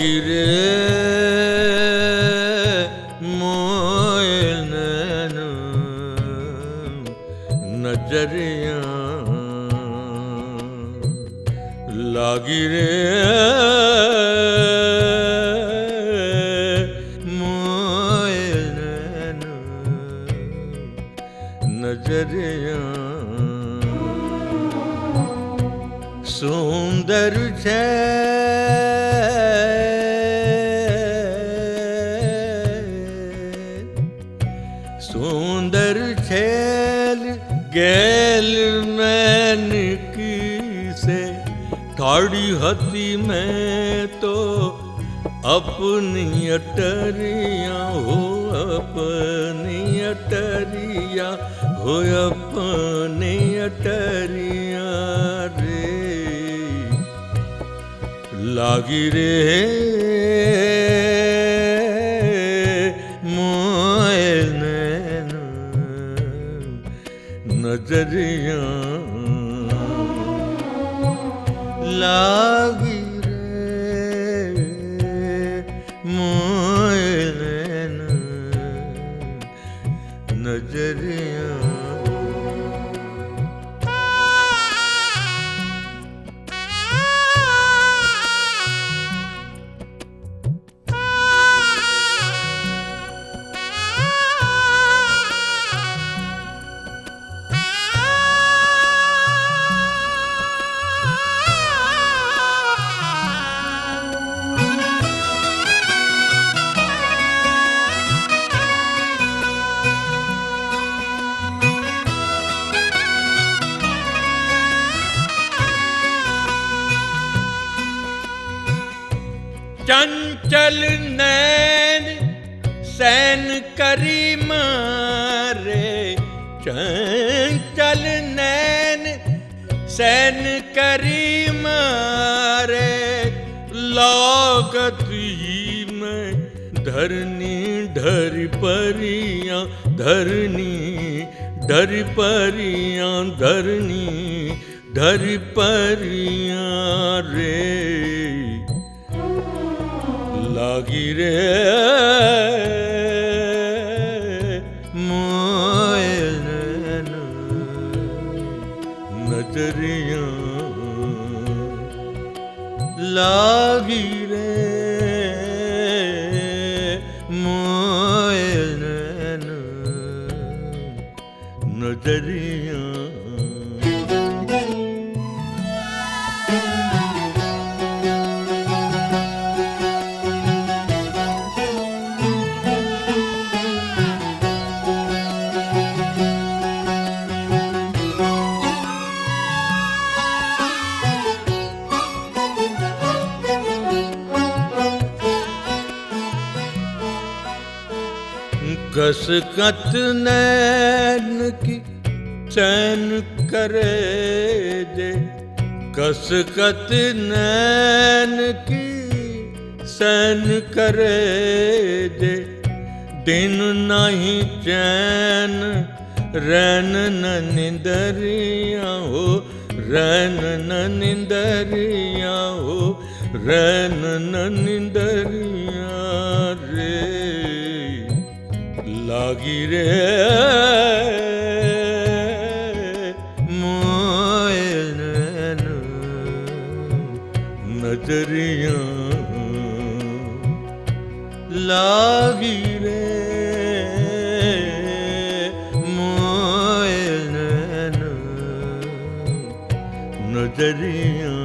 लागी रे मोए नैन नजरिया लागी रे मोए नैन नजरिया सुंदर छे सुंदर छेल गेल मैन की से ठाड़ी हती मैं तो अपनी अटरिया हो अपनी अटरिया हो अपनी अटरिया रे लागी रे मोए नैन नजरिया लागी रे मोए नैन नजरिया चंचल नैन सैन करी मारे चंचल नैन सैन करी मारे लागत ही में धरनी ढरी परियां धरनी ढरी परियां धरनी ढरी परियां रे लागी रे मोए नैन नजरिया लागी रे मोए नैन नजरिया कसकत नैन की चैन करे जे कसकत नैन की सैन करे जे दिन नहीं चैन रैन न निंदरिया हो रैन न निंदरिया हो रैन न निंदरिया रे लागी रे मोए नैन नजरिया लागी रे मोए नैन नजरिया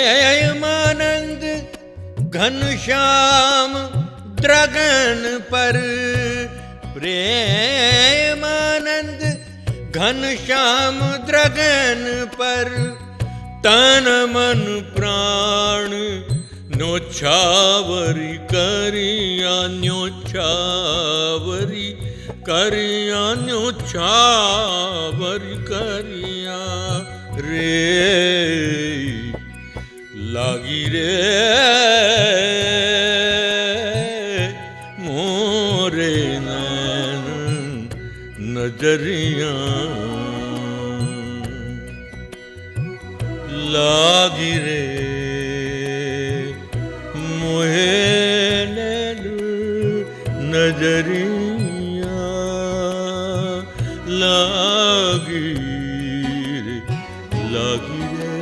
प्रेमानंद घनश्याम द्रगन पर प्रेमानंद घनश्याम द्रगन पर तन मन प्राण न्योछावरी करिया न्योछावरी करिया न्योछावरी करिया रे लागी रे मोरे नैन नजरिया लागी रे मोहे नैन नजरिया लागी रे लागी रे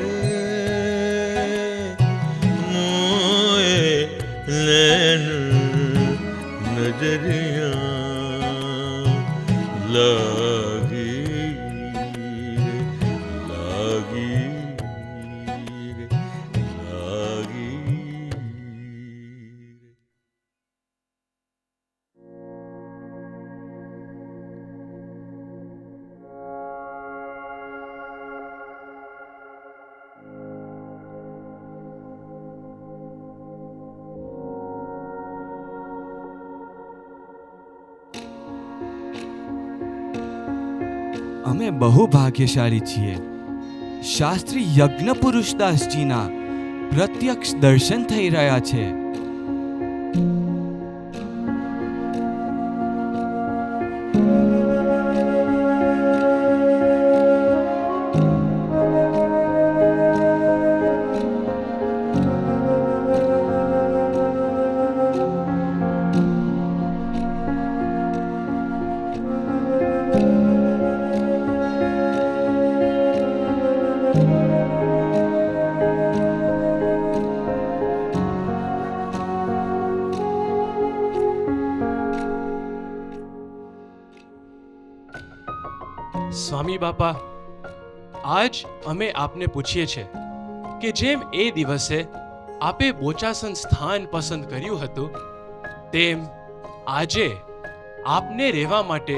मोहे नैन नजरिया लागी रे लागी रे लागी रे। અમે બહુ ભાગ્યશાળી છીએ. શાસ્ત્રી યજ્ઞ પુરુષદાસજીના પ્રત્યક્ષ દર્શન થઈ રહ્યા છે. સ્વામી બાપા, આજ અમે આપને પૂછીએ છીએ કે જેમ એ દિવસે આપે બોચાસન સ્થાન પસંદ કર્યું હતું, તેમ આજે આપને રહેવા માટે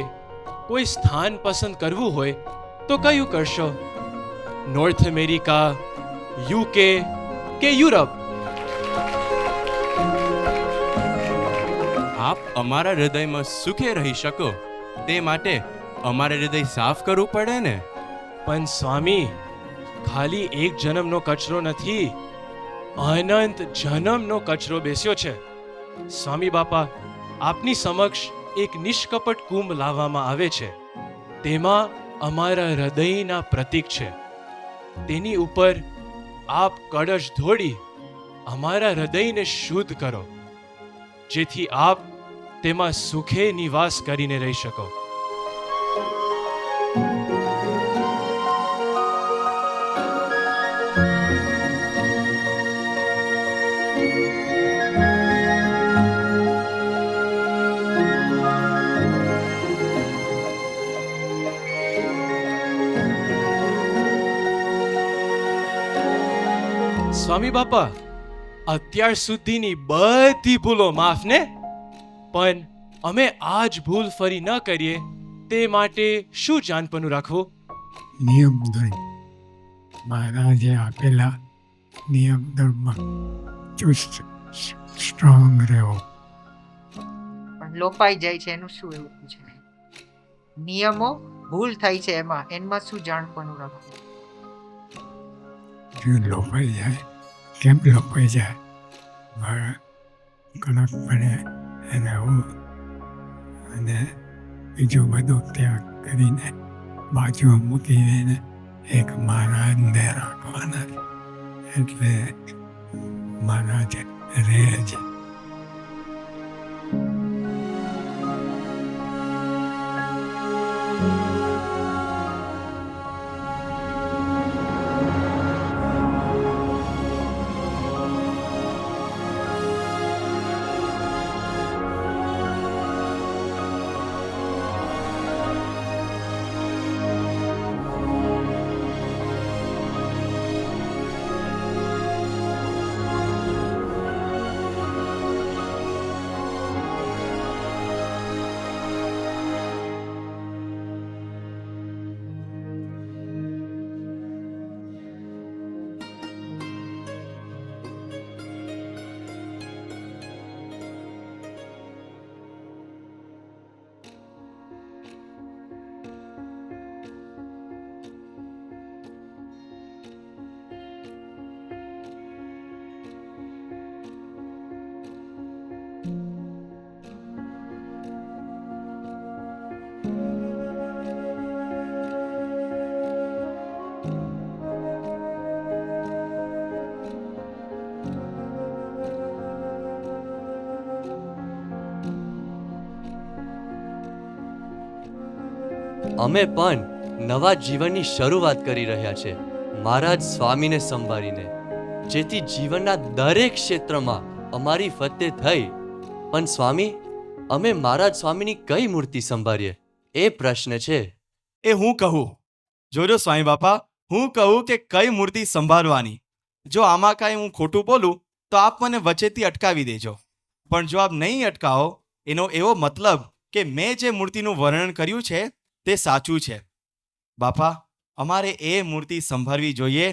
કોઈ સ્થાન પસંદ કરવું હોય તો કયું કરશો? નોર્થ અમેરિકા, યુકે કે યુરોપ? આપ અમારા હૃદયમાં સુખે રહી શકો તે માટે અમારે હૃદય સાફ કરવું પડે ને. પણ સ્વામી, ખાલી એક જન્મનો કચરો નથી, અનંત જન્મનો કચરો બેસ્યો છે. સ્વામી બાપા, આપની સમક્ષ એક નિષ્કપટ કુંભ લાવવામાં આવે છે. તેમાં અમારા હૃદયના પ્રતીક છે. તેની ઉપર આપ કળશ ઢોળી અમારા હૃદયને શુદ્ધ કરો, જેથી આપ તેમાં સુખે નિવાસ કરીને રહી શકો. સ્વામી બાપા, અત્યાર સુધીની બધી ભૂલો માફ ને, પણ અમે આજ ભૂલ ફરી ન કરીએ તે માટે શું જાનપણું રાખવું? નિયમ ધર્મ મહારાજે આપેલા નિયમ ધર્મમાં ચુસ્ત સ્ટ્રોંગ રહેવો. પણ લોપાઈ જાય છે એનું શું એવું પૂછે? નિયમો ભૂલ થાય છે એમાં શું જાણપણું રાખવું? જો લોપાઈ જાય, કેમ લોપાઈ જાય? મારા કડકપણે રહેવું અને બીજું બધું ત્યાગ કરીને બાજુમાં મૂકીને એક મહારાજને રાખવાના, એટલે મહારાજ રહે છે. અમે પણ નવા જીવનની શરૂઆત કરી રહ્યા છે મહારાજ સ્વામીને સંભાળીને, જેથી જીવનના દરેક ક્ષેત્રમાં અમારી ફતેહ થઈ. પણ સ્વામી, અમે મહારાજ સ્વામીની કઈ મૂર્તિ સંભાળીએ એ પ્રશ્ન છે. એ હું કહું. જોજો સ્વામી બાપા, હું કહું કે કઈ મૂર્તિ સંભાળવાની. જો આમાં કાંઈ હું ખોટું બોલું તો આપ મને વચ્ચેથી અટકાવી દેજો. પણ જો આપ નહીં અટકાવો, એનો એવો મતલબ કે મેં જે મૂર્તિનું વર્ણન કર્યું છે તે સાચું છે. બાપા, અમારે એ મૂર્તિ સંભાળવી જોઈએ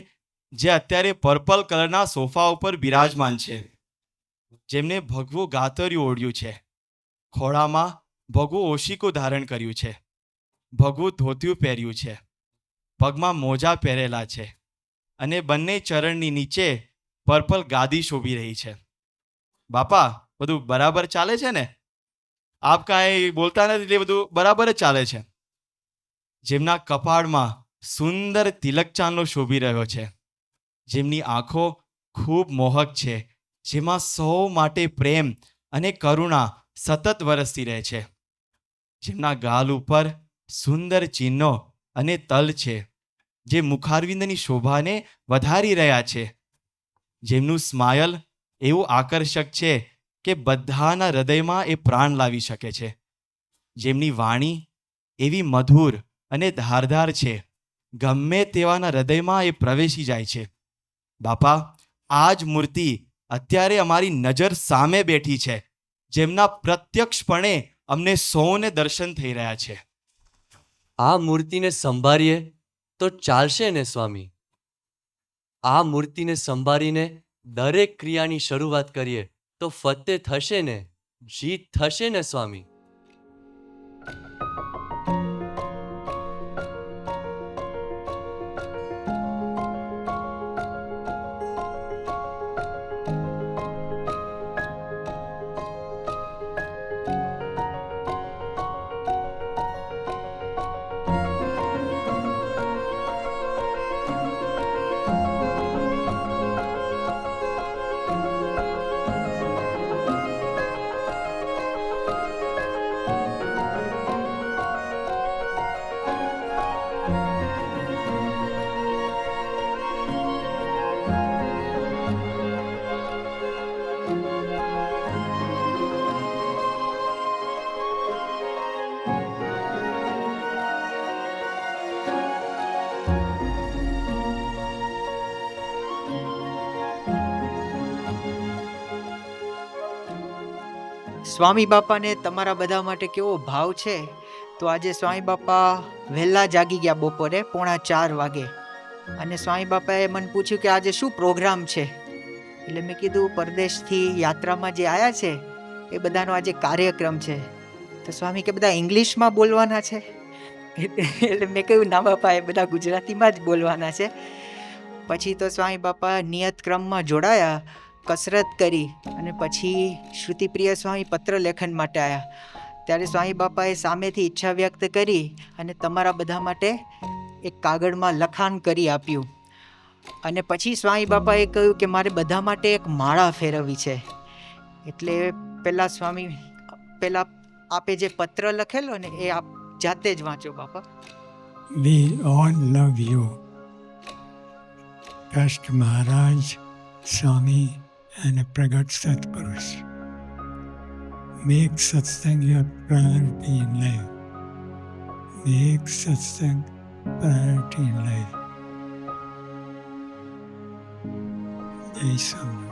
જે અત્યારે પર્પલ કલરના સોફા ઉપર બિરાજમાન છે, જેમને ભગવું ગાતરિયું ઓઢ્યું છે, ખોળામાં ભગવું ઓશિકું ધારણ કર્યું છે, ભગવું ધોતિયું પહેર્યું છે, પગમાં મોજા પહેરેલા છે અને બંને ચરણની નીચે પર્પલ ગાદી શોભી રહી છે. બાપા, બધું બરાબર ચાલે છે ને? આપ કાંઈ બોલતા નથી એટલે બધું બરાબર જ ચાલે છે. જેમના કપાળમાં સુંદર તિલક ચાંદલો શોભી રહ્યો છે, જેમની આંખો ખૂબ મોહક છે, જેમાં સૌ માટે પ્રેમ અને કરુણા સતત વરસતી રહે છે, જેમના ગાલ ઉપર સુંદર ચિહ્નો અને તલ છે, જે મુખારવિંદની શોભાને વધારી રહ્યા છે, જેમનું સ્માયલ એવું આકર્ષક છે કે બધાના હૃદયમાં એ પ્રાણ લાવી શકે છે, જેમની વાણી એવી મધુર અને ધારદાર છે, ગમે તેવાના હૃદયમાં એ પ્રવેશી જાય છે. બાપા, આ જ મૂર્તિ અત્યારે અમારી નજર સામે બેઠી છે, જેમના પ્રત્યક્ષપણે અમને સૌને દર્શન થઈ રહ્યા છે. આ મૂર્તિને સંભાળીએ તો ચાલશે ને સ્વામી? આ મૂર્તિને સંભાળીને દરેક ક્રિયાની શરૂઆત કરીએ તો ફતેહ થશે ને, જીત થશે ને સ્વામી? સ્વામી બાપાને તમારા બધા માટે કેવો ભાવ છે. તો આજે સ્વામી બાપા વહેલા જાગી ગયા બપોરે 3:45 વાગે, અને સ્વામી બાપાએ મને પૂછ્યું કે આજે શું પ્રોગ્રામ છે. એટલે મેં કીધું પરદેશથી યાત્રામાં જે આવ્યા છે એ બધાનો આજે કાર્યક્રમ છે. તો સ્વામી કે બધા ઇંગ્લિશમાં બોલવાના છે? એટલે મેં કહ્યું ના બાપા, એ બધા ગુજરાતીમાં જ બોલવાના છે. પછી તો સ્વામી બાપા નિયત ક્રમમાં જોડાયા, કસરત કરી, અને પછી શ્રુતિપ્રિય સ્વામી પત્ર લેખન માટે આવ્યા. ત્યારે સ્વામી બાપાએ સામેથી ઈચ્છા વ્યક્ત કરી અને તમારા બધા માટે એક કાગળમાં લખાણ કરી આપ્યું. અને પછી સ્વામી બાપાએ કહ્યું કે મારે બધા માટે એક માળા ફેરવવી છે. એટલે પહેલા આપે જે પત્ર લખેલો ને એ આપ જાતે જ વાંચો બાપા. We all love you. Trust Maharaj, Swami and a Pragat Satpurush. Make satsang your priority in life. Make satsang priority in life. Jai Swami.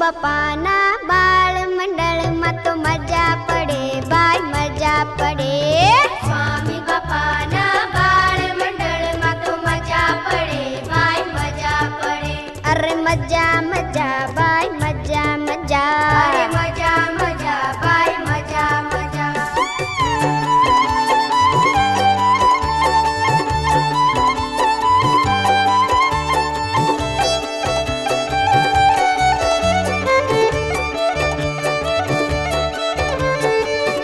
બાપાના બાળ મંડળમાં તો મજા પડે ભાઈ મજા પડે. સ્વામી બાપાના બાળ મંડળમાં તો મજા પડે ભાઈ મજા પડે. અરે મજા મજા ભાઈ મજા મજા. અરે મજા મજા ભાઈ મજા મજા.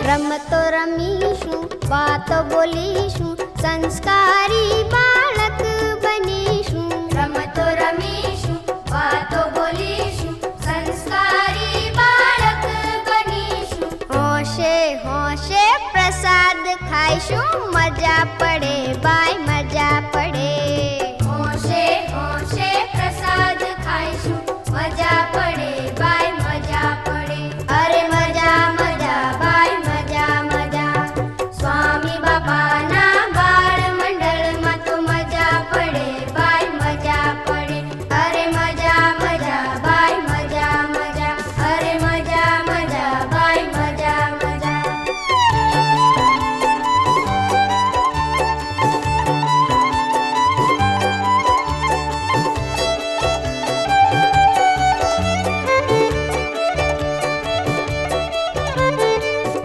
રમતો રમીશું, વાતો બોલીશું, સંસ્કારી બાળક બનીશું. રમતો રમીશું, વાતો બોલીશું, સંસ્કારી બાળક બનીશું. હોશે હોશે પ્રસાદ ખાઈશું, મજા પડે ભાઈ મજા પડે. હોશે હોશે પ્રસાદ ખાઈશું, મજા પડે ભાઈ મજા પડે. અરે મજા મજા ભાઈ મજા મજા. સ્વામી બાપાના બાળ મંડળમાં તો મજા પડે ભાઈ મજા પડે. અરે મજા મજા ભાઈ મજા મજા. અરે મજા મજા ભાઈ મજા મજા.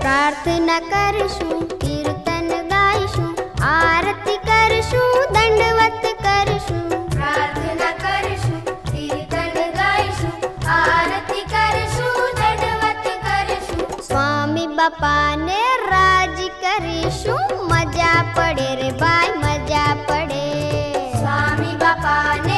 પ્રાર્થના કરશું, કીર્તન ગાઈશું, આરતી કરશું, દંડવત કરશું. પ્રાર્થના કરશું, કીર્તન ગાઈશું, આરતી કરશું, દંડવત કરશું. સ્વામી બાપાને રાજી કરીશું, મજા પડે રે ભાઈ મજા પડે. સ્વામી બાપાને